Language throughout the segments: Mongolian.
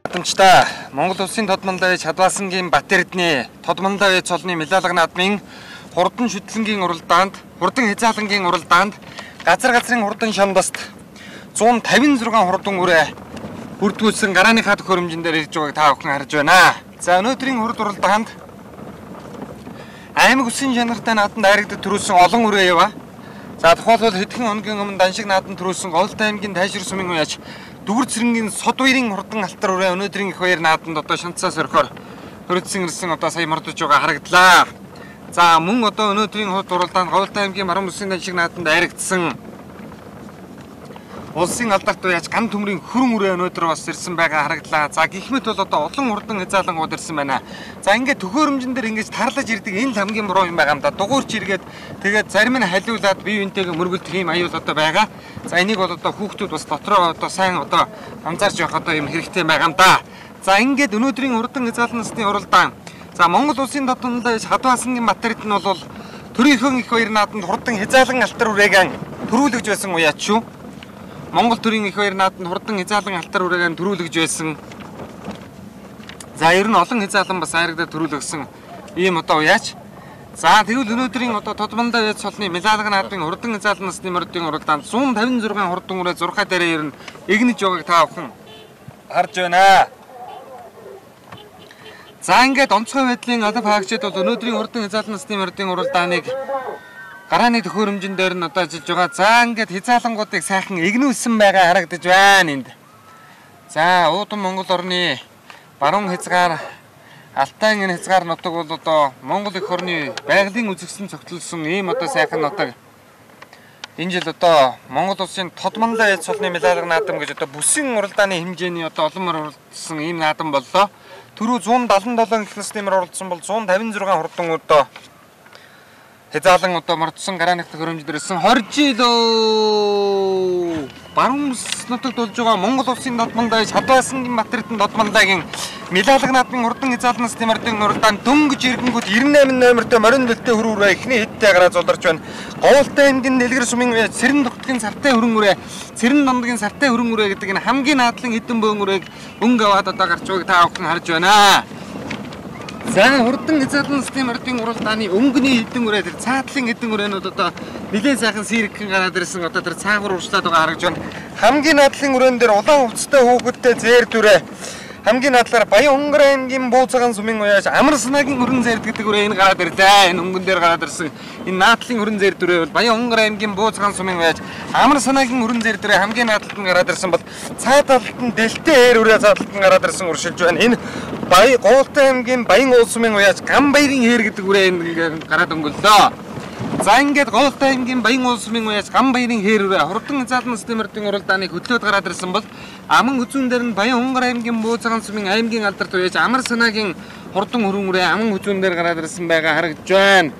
Хадамчдаа Монгол Улсын тодмонтой Чадваасангийн Батэрдний тодмонтой цолны Милалга наадмын хурдан шүтлэнгийн уралдаанд, хурдан хязаалангийн уралдаанд газрын хурдан шамдаст 156 хурдан үрээ бүрдүүлсэн гарааныхаа төхөөрөмжөндөө ирж байгааг та бүхэн харж байна. За өнөөдрийн хурд уралдаанд аймаг үсгийн чанартай нааданд дайрагддаг төрүүлсэн олон үрээ яваа. За тухайлбал хэдхэн хоногийн өмнө Даншиг нааданд төрүүлсэн Голтой аймгийн Тайшир сумын уяаж Дүгүр цэрэнгийн сод баярын хурдан алтар үрээ өнөөдрийн их баяр нааданд одоо шанцаас орхоор хөрөцсөн ирсэн одоо сая мордож байгаа харагдлаа. За мөн одоо өнөөдрийн хурд уралдаанд Голтой аймгийн Марам үсгийн Даншиг нааданд дайрагдсан улсын алдарт уяаж ган төмрийн хөрөн үрээ өнөөдөр бас ирсэн байгаа харагдлаа. За гихмэд бол одоо олон хурдан хязаалангууд ирсэн байна. За ингээд төхөөрөмжн дээр ингэж тарлаж ирдэг энэ л хамгийн буруу юм байгаа юм да. Дугуурч иргээд тэгээд зарим нь халиулаад бие биентэйгээ мөргөлдөх юм аюул одоо байгаа. За энийг бол одоо хүүхдүүд бас дотроо одоо сайн одоо анзаарч явах одоо юм хэрэгтэй байгаа юм да. За ингээд өнөөдрийн хурдан хязаалан насны уралдаан. За Монгол Улсын тодмондоо Чадваасангийн Батэрд нь бол төрийнхөө их баяр нааданд хурдан хязаалан алтар үрээгээ төрүүлж байсан уяач шүү. Монгол төрийн их баяр нааданд хурдан хязаалан алтар үрээгээ төрүүлж байсан. За ер нь олон хязаалан бас айрагдаад төрүүлсэн ийм одоо уяач. За тэгвэл өнөөдрийн одоо тодмондоо вэд цолны Милалга наадмын хурдан хязаалан насны мордын уралдаанд 156 хурдан үрээ зурхаа дээрээ ер нь игнэж байгааг та бүхэн харж байна. За ингээд онцгой байдлын алба хаагчид бол өнөөдрийн хурдан хязаалан насны мордын уралдааныг гарааны төхөөрөмжн дээр нь одоо ажиллаж байгаа. За ингээд хязаалангуудыг сайхан игнүүлсэн байгаа харагдаж байна энд. За уудан Монгол орны баруун хязгаар Алтайн энэ хязгаар нутаг бол одоо Монгол эх орны байгалийн үзэгсэн цогцолсон ийм одоо сайхан нутаг. Энэ жил одоо Монгол Улсын тодмондоо ялц цолны Милалга наадам гэж одоо бүсийн уралдааны хэмжээний одоо олонмор уралдсан ийм наадам боллоо. Түрүү 177 их насны мөр уралдсан бол 156 хурдан одоо хязаалан одоо мордсон гарааных төхөөрөмжөд ирсэн 20 жил баруун нутагт болж байгаа Монгол Улсын тодмондоо Чадваасангийн Батэрдэн тодмондоогийн Милалга наадмын хурдан хязаалан насны мордын уралдаанд дөнгөж ирэнгүүт 98 номертой морин бэлтэй хөрөн үрээ эхний хэдтэй гараа зуларч байна. Голтой аймгийн Дэлгэр сумын уяа Цэрэн дугтгийн сартай хөрөн үрээ, Цэрэн дондгийн сартай хөрөн үрээ гэдэг энэ хамгийн наадлан хэдэн бөөн үрээг өнгө аваад одоо гарч байгааг та бүхэн харж байна. За хурдан хязаалан насны мордын уралдааны өнгөний хэдэн үрээ тэр цаатлын хэдэн үрээнүүд одоо нэлээд сайхан сэргхэн гараад ирсэн одоо тэр цаагуур уршлаад байгаа харагдж байна. Хамгийн наадлын үрээн дээр улаан хувцастай хөөгдтэй зээр дүрээ хамгийн надлаар Баян Хонгор аймгийн Бууцаган сумын уяаж Амар санаагийн хөрөн зээрд гэдэг үрээ энэ гараад ирлээ. Энэ өнгөн дээр гараад ирсэн энэ наадлын хөрөн зээр дүрээ бол Баян Хонгор аймгийн Бууцаган сумын уяаж Амар санаагийн хөрөн зээр дүрээ хамгийн надлд нь гараад ирсэн бол цаа талд нь дэлтэй ээр үрээ цаа талд нь гараад ирсэн уршилж байна. Энэ Голтой аймгийн Баян уул сумын уяаж Ган баярын хээр гэдэг үрээ энэ гараад өнгөллөө. За ингээд Голтой аймгийн Баян уул сумын уяаж Ган баярын хээр үрээ хурдан хязаалан насны мордын уралдааныг хөтлөөд гараад ирсэн бол аман үзүүн дээр нь Баян Хонгор аймгийн Бууцаган сумын аймгийн алдарт уяаж Амар санаагийн хурдан хөрөн үрээ аман үзүүн дээр гараад ирсэн байгаа харагдж байна.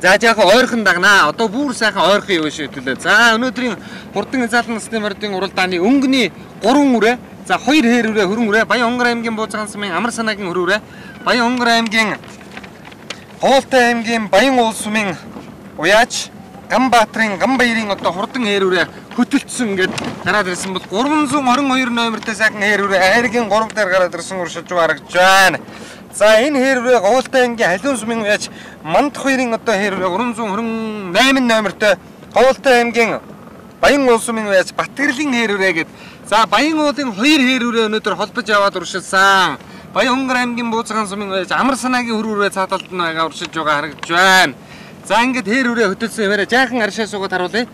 За яг ойрхон дагнаа. Одоо бүр сайхан ойрхон юу шүү төлөө. За өнөөдрийн хурдан хязаалан насны мордын уралдааны өнгөний 3 үрээ, за 2 хээр үрээ хөрөн үрээ Баян Хонгор аймгийн Бууцаган сумын Амар санаагийн хөрөн үрээ, Баян Хонгор аймгийн Голтой аймгийн Баян уул сумын уяаж Ган баатрын Ган баярын одоо хурдан хээр үрээ хөтөлцсөн ингээд гараад ирсэн бол 322 номертой сайхан хээр үрээ айргийн 3 дээр гараад ирсэн уршилж харагдж байна. За энэ хээр үрээ Голтой аймгийн Халиун сумын уяаж Мандах хоёрын одоо хээр үрээ 328 номертой Голтой аймгийн Баян уул сумын уяаж Батгэрлийн хээр үрээ гээд за Баян уулын 2 хээр үрээ өнөөдөр холбож аваад уршилсан. Баян Хонгор аймгийн Бууцаган сумын уяаж Амар санаагийн хөрөн үрээ цаа талд нь байгаа уршилж байгаа харагдж байна. За ингээд хээр үрээ хөтөлсөн яваарэ жаахан аршаа суугаад харуулъя.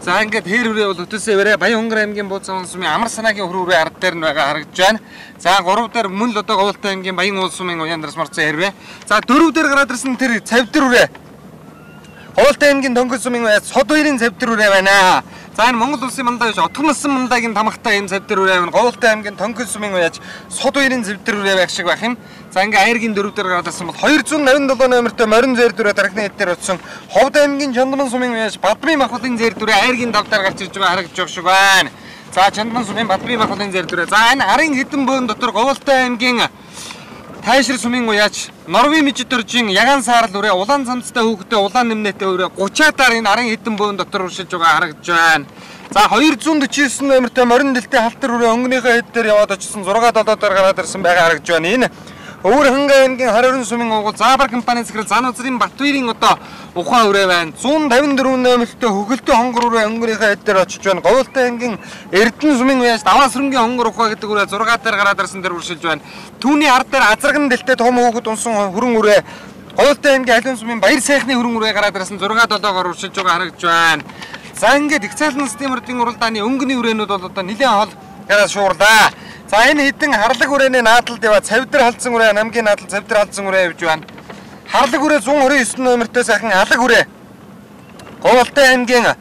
За ингээд хээр үрээ бол хөтөлсөн яваарэ Баян Хонгор аймгийн Бууцаган сумын Амар санаагийн хөрөн үрээ ард дээр нь байгаа харагдж байна. За 3 дээр мөн л одоо Голтой аймгийн Баян уул сумын уяндараас марцсан хээр үрээ. За 4 дээр гараад ирсэн тэр цавдар үрээ Голтой аймгийн Донгол сумын уяаж Сод баярын цавдар үрээ байна. За энэ Монгол Улсын мандаа биш отгонсон мандагийн тамхтай энэ цавдар үрээ байна. Голтой аймгийн Донгол сумын уяаж Сод баярын цавдар үрээ байх шиг байх юм. За ингээ айргийн 4 дээр гараад ирсэн бол 287 номертой морин зээр дүрээ дарагны хэд дээр утсан. Ховд аймгийн Чандман сумын уяаж Бадмын махбодын зээр дүрээ айргийн 5 дээр гарч ирж байгаа харагдж байгаа шиг байна. За Чандман сумын Бадмын махбодын зээр дүрээ. За энэ арын хэдэн бөөн дотор Голтой аймгийн Тайшир сумын уяач Норвегийн мижид дөржин ягаан саарл үрээ улаан цамцтай хүүхдээ улаан нэмнэтэй үрээ 30-аар энэ 10 хэдэн бөөн дотор уршилж байгаа харагдж байна. За 249 номертой морин дэлтэй халтар үрээ өнгөнийхөө хэд дээр яваад очсон 6-7 дээр гараад ирсэн байгаа харагдж байна. Энэ Өвөр хангай аймгийн Харорын сумын уугуул Заабар компани захирал Зануцрын Батбаярын одоо ухаан үрээ байна. 154 номертой хөхөлтөө хонгор үрээ өнгөнийхөө хэд дээр очиж байна. Говьлтай аймгийн Эрдэнэ сумын уяас Даваасрынгийн хонгор ухаа гэдэг үрээ 6 дээр гараад ирсэн дээр уршилж байна. Түүний ард дээр Азарган дэлтэй том хөөгд унсан хөрөн үрээ Говьлтай аймгийн Алиун сумын Баяр сайхны хөрөн үрээ гараад ирсэн 6-7-оор уршилж байгаа харагдж байна. За ингээд их цаалан системэрдийн уралдааны өнгөний үрээнүүд бол одоо нэлээд хол гараад шуурлаа. За энэ хэдэн харлаг хүрээний наадалд яваад Цавдар халдсан хүрээ намгийн наадал Цавдар халдсан хүрээ явж байна. Харлаг хүрээ 129 номертой сайхан алаг хүрээ. Говьлтай аймгийн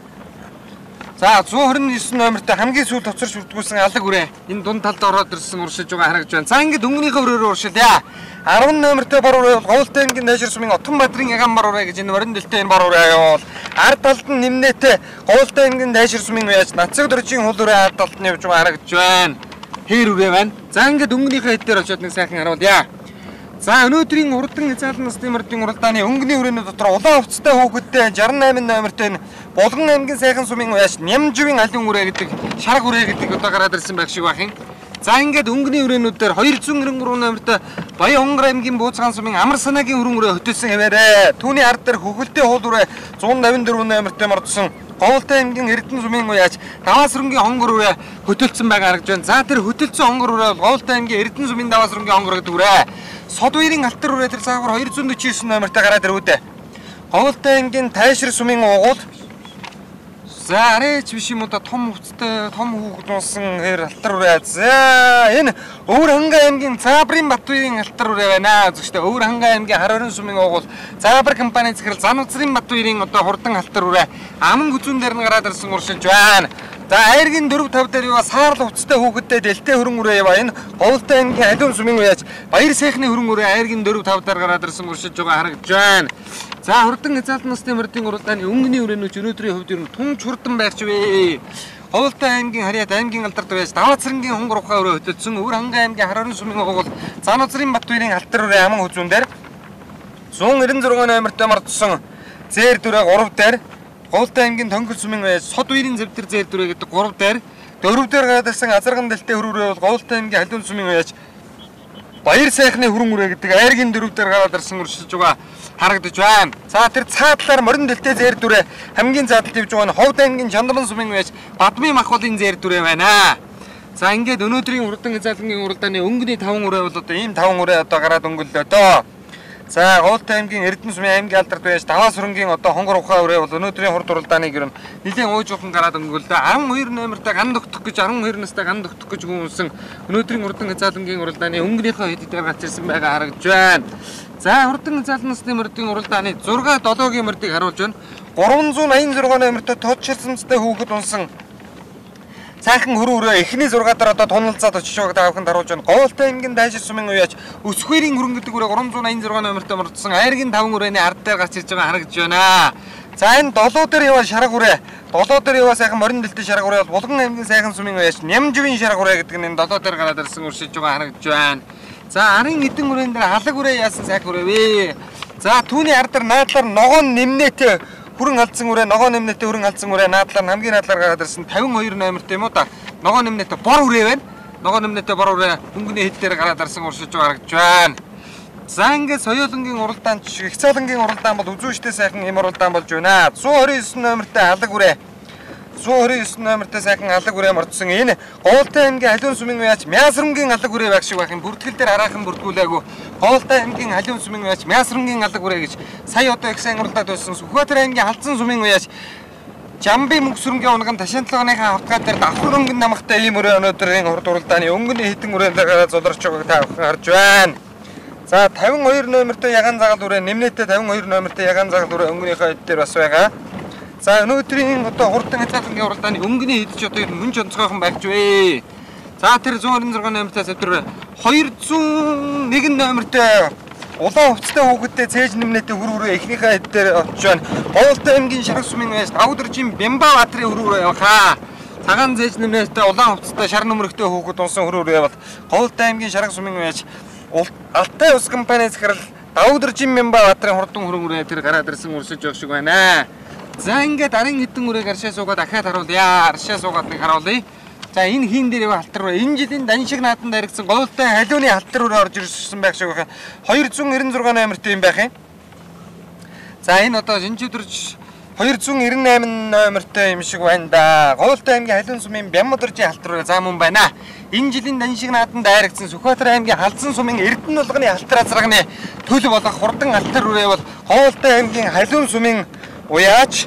за 129 номертой хамгийн сүүл тоцорч бүрдгүүлсэн алаг хүрээ. Энэ дунд талд ороод ирсэн уршилж байгаа харагдж байна. За ингээд өнгөнийхөө хүрээрээ уршилъя. 10 номертой бар хүрээ Говьлтай аймгийн Тайшир сумын Отонбаатарын Яган бар хүрээ гэж энэ морин дэлтэй энэ бар хүрээ явуул. Ард талд нь нэмнэтэй Говьлтай аймгийн Тайшир сумын уяаж Нацаг дөржийн хул хүрээ ард талд нь явж байгаа харагдж байна. Хэр үрээ байна. За ингээд өнгөнийхөө хэд дээр очиод нэг сайхан харуулъя. За өнөөдрийн урдан хязгаарлан насны мордын уралдааны өнгөний үрээнүүд дотор улаан хувцастай хүүхэдтэй 68 номертой Булган аймгийн сайхан сумын уяаш Нямживын алиун үрээ гэдэг шараг үрээ гэдэг одоо гараад ирсэн байх шиг байна. За ингээд өнгөний үрээнүүд дээр 293 номертой Баян Хонгор аймгийн Бууцгаан сумын Амар санаагийн хөрөн үрээ хөтөлсөн хэвээрээ. Түүний ард дээр хөхөлтэй хуул үрээ 154 номертой мордсон Говьлтай аймгийн Эрдэнэ сумын уяаж Даваасрынгийн хонгор үрээ хөтөлсөн байгаа харагдж байна. За тэр хөтөлсөн хонгор үрээ бол Говьлтай аймгийн Эрдэнэ сумын Даваасрынгийн хонгор гэдэг үрээ. Содбаярын алтар үрээ тэр цаагаар 249 номертой гараад ирвүдэ. Говьлтай аймгийн Тайшир сумын уугуул за арайч биш юм уу да том хувцастай том хүүхэд унсан хэр алтар үрээ. За энэ Өвөр хангай аймгийн Заабрын Батбаярын алтар үрээ байна. Зөвхөн Өвөр хангай аймгийн Харорын сумын уугуул Заабар компани захирал Зануцрын Батбаярын одоо хурдан алтар үрээ аман хүзүүн дээр нь гараад ирсэн уршилж байна. За айргийн 4-5 дээр яваа саарл хувцастай хүүхэдтэй дэлтэй хөрөн үрээ яваа. Энэ Говьлтай аймгийн Алиун сумын уяаж Баяр сайхны хөрөн үрээ айргийн 4-5 дээр гараад ирсэн уршилж байгаа харагдж байна. За хурдан хязгаарлан насны мордын уралдааны өнгөний үрээнүүд өнөөдрийн хувьд ер нь тун чурдан байрч вэ. Говьлтай аймгийн Харьяат аймгийн алдарт байж Даваацрынгийн хонгор ухаа өрөө хөтөлсөн Өвөр хангай аймгийн Харорын сумын уугуул Зануцрын Батбаярын алтар үрээ аман хүзүүн дээр 196 номертой мордсон зээр дүрээ 3 дээр Говьлтай аймгийн Тонгол сумын байж Содбаярын Цавдар зээр дүрээ гэдэг 3 дээр 4 дээр гараад ирсэн Азарган дэлтэй хөрөөрөө бол Говьлтай аймгийн Алиун сумын байж Баяр сайхны хөрөн үрээ гэдэг айргийн 4 дээр гараад ирсэн уршилж байгаа харагдаж байна. За тэр цаадлаар морин дэлтэй зээр дүрээ хамгийн цаадалд явж байгаа нь Ховд аймгийн Чандран сумын байж Бадмын Махбалын зээр дүрээ байна. За ингээд өнөөдрийн урдан хязгаарлангийн уралдааны өнгөний 5 үрээ бол одоо ийм 5 үрээ одоо гараад өнгөллөө дөө. За Говьлтай аймгийн Эрдэнэ сумын аймгийн алдарт байж Даваасрынгийн одоо хонгор ухаа үрээ бол өнөөдрийн хурд уралдааныг ер нь нэлээд уужуулхан гараад өнгөллөө. 12 номертой ган догтох гэж 12 настай ган догтох гэж хүнсэн өнөөдрийн урдан хязгаарлангийн уралдааны өнгөнийхөө хэд дээр гарч ирсэн байгаа харагдж байна. За урдан хязгаарлан насны мордын уралдааны 6-7-гийн мордыг харуулж байна. 386 номертой тодчилсанцтай хүүхэд унсан цаахан хөрөн үрээ эхний 6 дараа одоо туналцаад очиж байгааг тавханд харуулж байна. Говьлтай аймгийн Тайшир сумын уяаж Өсхвэрийн хөрөн гэдэг үрээ 386 номертой мордсон айргийн 5 үрээний ард дээр гарч ирж байгаа харагдж байна. За энэ 7 дээр яваа шараг үрээ 7 дээр яваа сайхан морин дэлтэй шараг үрээ бол Булган аймгийн сайхан сумын уяаж Нямживын шараг үрээ гэдэг нь энэ 7 дээр гараад ирсэн уршилж байгаа харагдж байна. За арын эдэн үрээн дээр халаг үрээ яасан сайхан үрээ вэ? За түүний ард дээр наадлаар ногоон нэмнэтэй хүрэн алдсан үрээ ногоон нэмнэтэй хүрэн алдсан үрээ наадлаар хамгийн наадлаар гараад ирсэн 52 номертой юм уу да? Ногоон нэмнэтэй бор үрээ байна. Ногоон нэмнэтэй бор үрээ өнгөний хэд дээр гараад ирсэн уршилж байгаа харагдж байна. За ингээд соёолонгийн уралдаан их цаалангийн уралдаан бол үзүүштэй сайхан юм уралдаан болж байна. 129 номертой халаг үрээ 129 номертой сайхан алаг үрээ мордсон энэ Говьлтай аймгийн Алиун сумын уяаж Мясрамгийн алаг үрээ байх шиг байх юм бүртгэл дээр хараахан бүртгүүлээгүй Говьлтай аймгийн Алиун сумын уяаж Мясрамгийн алаг үрээ гэж сая одоо их сайн уралдаад байсан Сүхбаатар аймгийн Халзан сумын уяаж Жамби мөнгөсрөнгийн унган ташаантлагынхаа автгаа дээр давхар өнгөн намахтай ийм үрээ өнөөдрийн урд уралдааны өнгөний хитэн үрээнд гараад зодорч байгааг та бүхэн харж байна. За 52 номертой Яган загал үрээ нэмнэтэй 52 номертой Яган загал үрээ өнгөнийхөө хэд дээр бас байгаа. За өнөөдрийн одоо хурдан хязгаарлангийн уралдааны өнгөний хэд ч одоо мөн ч онцгойхон багж вэ. За тэр 126 номертой Цавдар 201 номертой улаан хувцастай хүүхэдтэй цээж нэмнэтэй хөрөөрөө эхнийхээ хэд дээр очиж байна. Говьлтай аймгийн Шарах сумын уяаж Давдоржийн Бямбавбаатарын хөрөөрөө явахаа. Цагаан цээж нэмнэтэй улаан хувцастай шар нөмрөгтэй хүүхэд унсан хөрөөрөө явал Говьлтай аймгийн Шарах сумын уяаж Алтай ус компаниас хэрэг Давудржин Мянбабаатрын хурдан хөрөнгө үрээ тэр гараад ирсэн уршиж явах шиг байна. За ингээд арын хэдэн үрээг аршаа суугаад дахиад харуулъя. Аршаа суугаад нэг харуулъя. За энэ хийн дээр яваа алтар үрээ. Энэ жилийн даншиг нааданд харигдсан говьтай халиуны алтар үрээ орж ирсэн байх шиг байна. 296 номертэй юм байх юм. За энэ одоо Шинжлэх 298 номертой юм шиг байна да. Говьтай аймгийн халиун сумын Бямбадржин алтар үрээ зам юм байна. Энэ жилийн даншиг нааданд харигдсан Сүхбаатар аймгийн Халзан сумын Эрдэнэ булганы алтар азрагны төлөв болох хурдан алтар үрээ бол Говьтай аймгийн халиун сумын уяач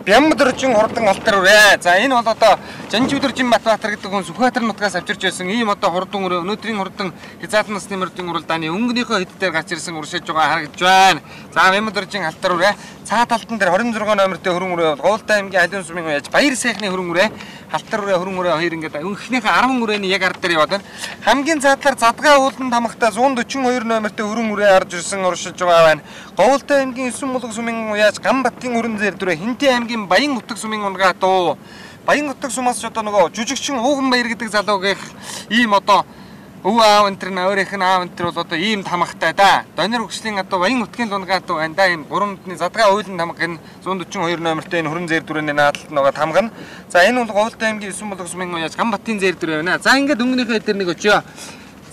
Бямбадржин хурдан алтар үрээ. За энэ бол одоо Жанживдржин Батбаатар гэдэг хүн Сүхбаатар нутгаас авчирч байсан ийм одоо хурдан үрээ. Өнөөдрийн хурдан хязгаарлан насны мөрдийн уралдааны өнгөнийхөө хэд дээр гарч ирсэн уршиж байгаа харагдж байна. За Бямбадржин алтар үрээ. Цаа талтан дээр 26 номертой хөрөнгө үрээ бол Говьтай аймгийн халиун сумын уяач Баяр сайхны хөрөнгө үрээ. Алтар үрээ хөрөнгө үрээ хоёр ингээд өнхнийхээ 10 үрээний яг ард дээр яваад байна. Хамгийн цаатлаар Задгаа уулан тамхтай 142 номертой хөрөнгө үрээ орж ирсэн уршиж байгаа байна. Говьтай аймгийн 9 мулаг сумын уяач Ганбаттын өрн зэр дүрээ Хинтээ аймгийн Баян утаг сумын унгаа дуу. Баян утаг сумаас ч одоо нөгөө жүжигчин Ууган Баяр гэдэг залуугийнх ийм одоо өв аав энэ төр өөрийнх нь аав энэ төр бол одоо ийм тамхтай да. Донор өгшлийн одоо Баян утгийн лунгаа дуу байна да. Ийм 3 нүдний Задгаа уйлан тамга энэ 142 номертой энэ хөрөн зэр дүрээний наадалд нөгөө тамга нь. За энэ бол Говьтай аймгийн 9 мулаг сумын уяач Ганбаттын зэр дүрээ байна. За ингээд өнгөнийхөө дээр нэг өчөө.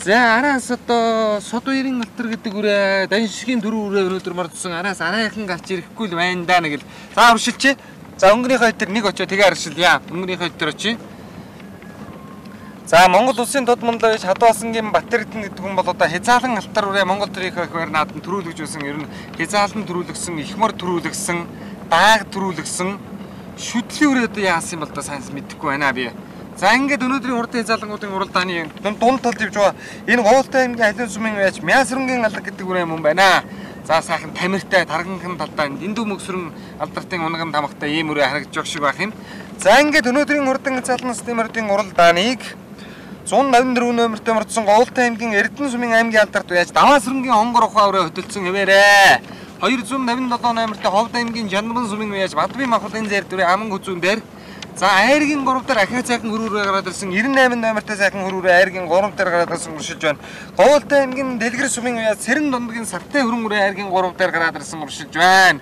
За араас одоо сод уярын алтар гэдэг үрээ даншигын дөрөв үрээ өнөөдөр мордсон араас арайхан гарч ирэхгүй л байна да нэг л. За уршилчээ. За өнгөнийхөө дээр нэг очоо тэгээ аршилъя. Өнгөнийхөө дээр очие. За Монгол улсын тод мундааш Хадваасангийн Батэрдэн гэдэг хүн бол одоо хязаалан алтар үрээ Монгол төрийнхөө ихвэр нааданд төрүүлж байсан ер нь хязаалан төрүүлгсэн, ихмор төрүүлгсэн, дааг төрүүлгсэн шүтлийн үрээ одоо яасан бол та сайнс мэдэхгүй байна би. За ингээд өнөөдрийн хурдан хязаалангуудын уралдааны дунд талд явж байгаа энэ Говьтай аймгийн халиун сумын уяач Мясрынгийн алга гэдэг үрээ юм байна. За сайхан тамиртай тарганхан талдаа дэндүү мөксөрөн алдартын унган тамхтай ийм үрээ харагдж байгаа шиг байх юм. За ингээд өнөөдрийн хурдан хязаалан стимердийн уралдааныг 184 номертой мордсон Говьтай аймгийн Эрдэнэ сумын аймгийн алдарт уяач Даваасрынгийн хонгор ухаа өрөө хөдөлсөн хэвээрээ. 287 номертой Ховд аймгийн Жанбан сумын уяач Бадбын махлын зэр дүрээ аман хүзүүн дээр. За айргийн 3 дээр ахиа сайхан хөрөөрөө гараад ирсэн 98 номертой сайхан хөрөөрөө айргийн 3 дээр гараад ирсэн уршилж байна. Говьтай аймгийн Дэлгэр сумын уяач Цэрэн дундгийн сартай хөрөнгөрөө айргийн 3 дээр гараад ирсэн уршилж байна.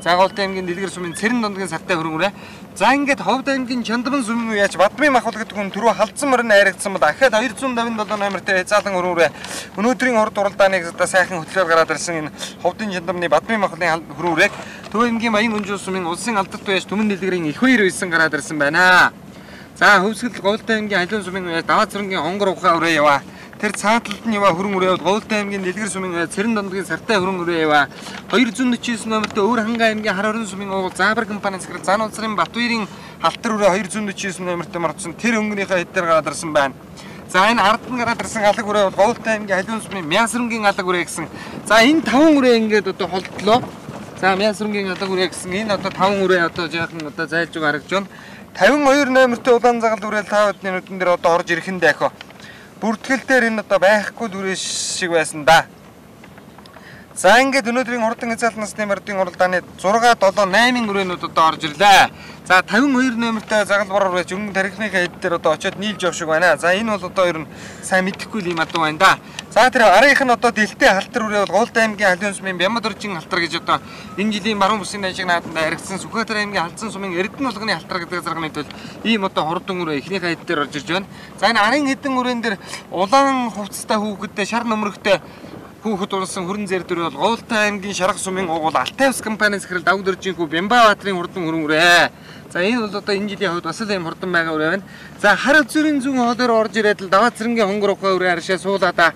За Говьтай аймгийн Дэлгэр сумын Цэрэн дундгийн сартай хөрөнгөрөө. За ингээд Ховд аймгийн Чандбан сумын уяач Бадмын махал гэдэг хүн түрүү халдсан морин айрагдсан бол ахиад 277 номертой хязаалан хөрөнгөрөө. Өнөөдрийн хурд уралдааныг одоо сайхан хөтлөөр гараад ирсэн энэ Ховдын Чандбаны Бадмын махлын хөрөнгөрөөг Төв аймгийн Баян Өнжөө сумын улсын алдарт уяач Түмэн дэлгэрийн их хоёр үйсэн гараад ирсэн байна. За хөвсгөл Говьтай аймгийн халиун сумын уяач Даваацрынгийн хонгор ухаа өрөө яваа. Тэр цааталд нь яваа хөрөнгө өрөө бол Говьтай аймгийн Дэлгэр сумын уяач Цэрэн дундгийн сартай хөрөнгө өрөө яваа. 249 номертой Өвөр хангаа аймгийн Хар орон сумын уул Заабар компани захирал Зан улсын Батбаярын халтар өрөө 249 номертой мордсон тэр өнгөнийхөө хэд дээр гараад ирсэн байна. За энэ ард нь гараад ирсэн алга өрөө бол Говьтай аймгийн халиун сумын Мясрынгийн алга өрөө гэсэн. За энэ 5 өрөө ингээд одоо холдлоо. За Мясрынгийн алга үрээ гэсэн энэ одоо 5 үрээ одоо жаахан одоо зайлж байгаа харагдж байна. 52 номертой улаан загал үрээ таавдны нүдэн дээр одоо орж ирэх нь дахио. Бүртгэл дээр энэ одоо байхгүй үрээ шиг байсан да. За ингээд өнөөдрийн хурдан хязаалан насны мордын уралдааны 6, 7, 8 үрээнүүд одоо орж ирлээ. За 52 номертой загалбар үрээч өнгө тарихны хэд дээр одоо очиод нийлж явах шиг байна. За энэ бол одоо ер нь сайн мэдэхгүй юм адуу байна да. За тэр арийнх нь одоо дэлтэй халтар үрээ бол Говьтай аймгийн халиун сумын Бямбадржин халтар гэж одоо энэ жилийн баруун бүсийн даншиг нааданд харигдсан Сүхбаатар аймгийн Халзан сумын Эрдэнэ булганы халтар гэдэг зарганы төл ийм одоо хурдан үрээ ихнийхээ хэд дээр орж ирж байна. За энэ арын хэдэн үрээн дээр улаан хувцастай хүүхэдтэй шар нөмрөгтэй хүүхэд урсан хөрөн зэр дүр бол Говьтай аймгийн Шарах сумын угуул Алтай ус компани захирал Давудржин хүү Бямбабаатрын хурдан хөрөн үрээ. За энэ бол одоо энэ жилийн хувьд бас л юм хурдан байгаа үрээ байна. За хар зүрийн зүүн хоолоор орж ирээд л Даваацрынгийн хонгор ухаа үрээ аршаа суулаа да.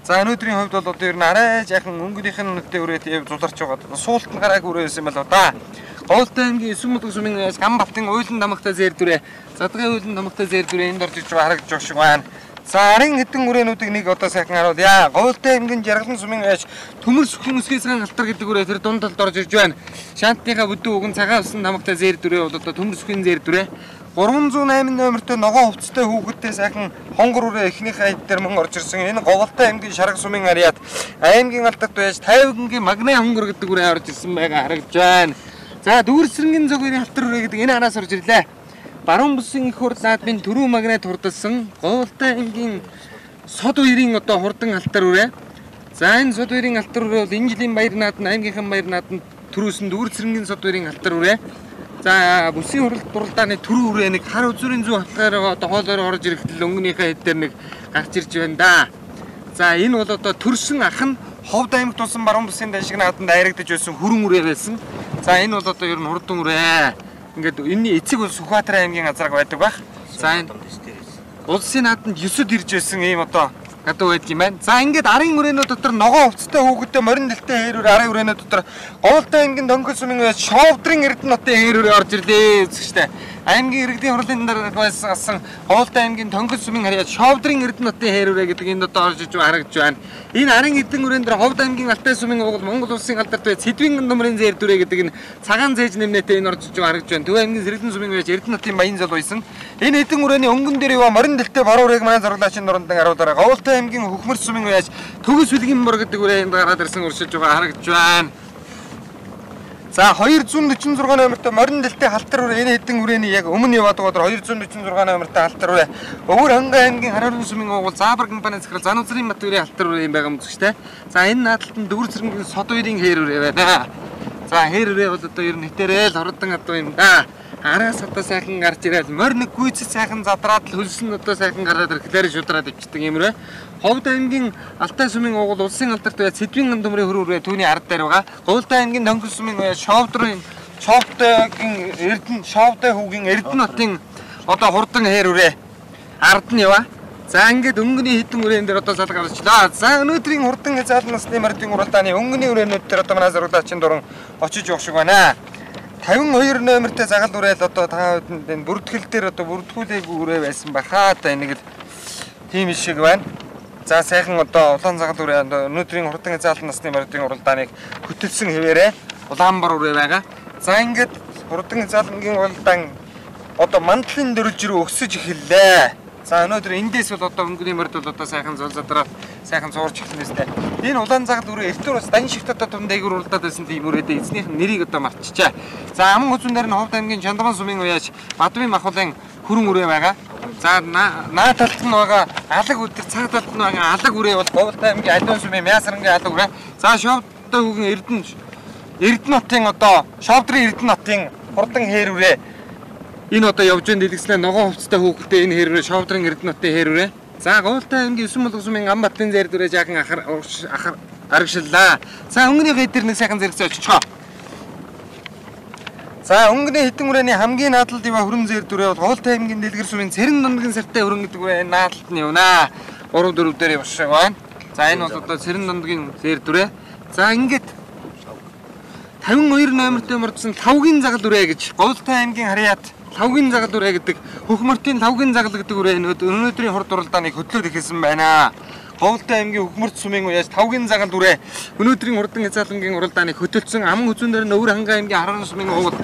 За өнөөдрийн хувьд бол одоо ер нь арай жаахан өнгөнийх нь нүдтэй үрээ зуларч байгаа. Суулт нь гарааг үрээ байсан байл да. Говьтай аймгийн 9 мулаг сумын Ганбаттын уйлан тамхтай зэр дүрээ, Задгай уйлан тамхтай зэр дүрээ энд орж иж байгаа харагдж байгаа шиг байна. За арын хэдэн үрээнүүдийг нэг одоо сайхан харуулъя. Говьтай аймгийн Жаргалан сумын уяач Төмөр сүхэн өсгөөсгэн алтар гэдэг үрээ тэр дунд талд орж ирж байна. Шаантныхаа бүдүү уган цагаан усан тамхтай зэр дүрээ бол одоо Төмөр сүхийн зэр дүрээ. 308 номертой ногоон хувцастай хүүхэдтэй сайхан хонгор үрээ эхнийхээ хэд дээр мөн орж ирсэн. Энэ Говьтай аймгийн Шарах сумын ариад аймгийн алдарт уяач Тайвангийн Магны хонгор гэдэг үрээ орж ирсэн байгаа харагдж байна. За Дүүрсрэнгийн зөгийн алтар үрээ гэдэг энэ араас орж ирлээ. Баруун бүсийн их хурд наадмын төрүү магнайт хурдсан Говьтай аймгийн Сод уярын одоо хурдан алтар үрээ За энэ сод хоёрын алтар үрээ бол энэ жилийн баяр наадам аймгийнхан баяр наадам төрөөсөн дүүр цэрэнгийн сод хоёрын алтар үрээ. За бүсийн хуралдааны төрөө үрээ нэг хар үзүүрийн зүүн хатгаар одоо хоолоор орж ирэхдээ өнгөнийхөө хэд дээр нэг гарч ирж байна да. За энэ бол одоо төрсөн ах нь Ховд аймагт тулсан баруун бүсийн даншиг наадамд айрагдаж байсан хүрэн үрээ байсан. За энэ бол одоо ер нь хурдан үрээ. Ингээд энэний эцэг бол Сүхбаатар аймгийн газараг байдаг баг. За энэ улсын наадамд 9-д ирж байсан ийм одоо гадуу байдаг юм байна. За ингээд арын үрээнүүд дотор ногоон хувцастай хүүхэдтэй морин дэлтэй хэрүүр арын үрээнүүд дотор Говьлтай аймгийн Дөнгөл сумын Шовдрын Эрдэнэтийн хэрүүр орж ирлээ үзэгчтэй. Аймгийн иргэдийн хурлын дараа байсан Говьлтай аймгийн Дөнгөл сумын харьяа Шовдрын Эрдэнэтийн хэрүүрээ гэдэг энэ одоо орж иж харагдж байна. Энэ арын эдэн үрээн дээр Ховд аймгийн Алтай сумын угол Монгол улсын алдарт бай Сэдвийн гандмрын зээр дүрээ гэдэг энэ цагаан зээж нэмнэтэй энэ орж иж харагдж байна. Төв аймгийн Сэргэлэн сумын байж Эрдэнэтийн баян зал байсан. Энэ эдэн үрээний өнгөн дээр яваа морин дэлтэй баруурыг манай зураглаачийн дурандан харуулаарай. Говьлтай аймгийн Хөхмөр сумын байж Төгс Үлгэн бор гэдэг үрээ энд гараад ирсэн уршилж байгаа харагдж байна. За 246 номертой морин дэлтэй халтар үрээ энэ хэдэн үрээний яг өмнө яваад байгаа 246 номертой халтар үрээ өвөр хангай аймгийн Хараарын сумын угуул Заабар компани захирал Зануцрын мат үрээ халтар үрээ юм байгаа юм зүгчтэй. За энэ наадтанд дүүр цэрэнгийн сод хоёрын хээр үрээ байна. За хээр үрээ бол одоо ер нь хитээрээ л хордон адуу юм да. Араас одоо сайхан гарч ирээд морь нэг гүйцэд сайхан задраад л хөлсөн одоо сайхан гараад ирэхээр шудраад ичдэг юм рүү. Ховд аймгийн Алтай сумын угуул улсын алдарт бай Сэдвийн гандмрын хөрөөрөө түүний ард дээр байгаа. Говьлтай аймгийн Дөнгөл сумын Шовдрын Шовдой хүүгийн Эрдэнэтийн одоо хурдан хээр үрээ ард нь яваа. За ингээд өнгөний хэдэн үрээн дээр одоо салга гарчлаа. За өнөөдрийн хурдан хязгаарлалт насны мордын уралдааны өнгөний үрээнүүд дээр одоо манай зураглаачийн дуран очиж явах шиг байна. 52 номертой загал үрээл одоо та бүхэнд энэ бүртгэл дээр одоо бүртгүүлээгүй үрээ байсан бахаа та нэг л тийм шиг байна. За сайхан одоо улаан загал үрээ өнөөдрийн хурдан хязгаарлалт насны мордын уралдааныг хөтөлсөн хэвээрээ Улаанбар үрээ байгаа. За ингээд хурдан хязгаарлалтын уралдаан одоо мандлын дөрвжрөө өсөж эхэллээ. За өнөөдөр эндээс бол одоо өнгөний морд бол одоо сайхан зул задраад сайхан зуурч эхэлнэстэй. Энэ улаан загал үрээ эртүр бас дан шигт одоо тундайгүр уралдаад байсан тийм үрээдээ эзнийх нь нэрийг одоо мартчихжээ. За аман үзүүн дээр нь Ховд аймгийн Чандман сумын уяаж Бадмын махуулын хүрэн үрээ байгаа. За наа талд нь байгаа алаг үдэр цаг талд нь байгаа алаг үрээ бол Говьлтай аймгийн Алиун сумын Мясрангийн алаг үрээ. За Шовдтой хүүгийн Эрдэнэтийн одоо Шовдрын Эрдэнэтийн хурдан хээр үрээ. Энэ одоо явж байгаа дэлгэслээ ногоон хувцастай хүүхэлтэй энэ хэрвээ Шовдрын Эрдэнэтийн хэрвээ. За Говьлтай аймгийн 9 молгос сумын Амбаттын зээр дүрээ жаахан арагшлаа. За өнгөний хэд нэг сайхан зэрэгцээ очичоо. За өнгөний хэдэн үрээний хамгийн наадалд яваа хөрөн зээр дүрээ бол Говьлтай аймгийн Дэлгэр сумын Цэрэн дундгийн сартай хөрөн гэдэг үрээ наадалд нь явнаа. 3-4 дээр явах шиг байна. За энэ бол одоо Цэрэн дундгийн зээр дүрээ. За ингээд 52 номертой мордсон тавгийн загал үрээ гэж Говьлтай аймгийн Харьяат тавгийн загал үрээ гэдэг Хөхмөртийн тавгийн загал гэдэг үрээ өнөөдрийн хурд уралдааныг хөтлөөд эхэлсэн байна. Говьлтай аймгийн Хөхмөрт сумын уяаж тавгийн загал үрээ өнөөдрийн хурдан хязгаарлалтын уралдааныг хөтөлсөн аман үзүүн дээр нь өвөр хангай аймгийн Хараарын сумын угуул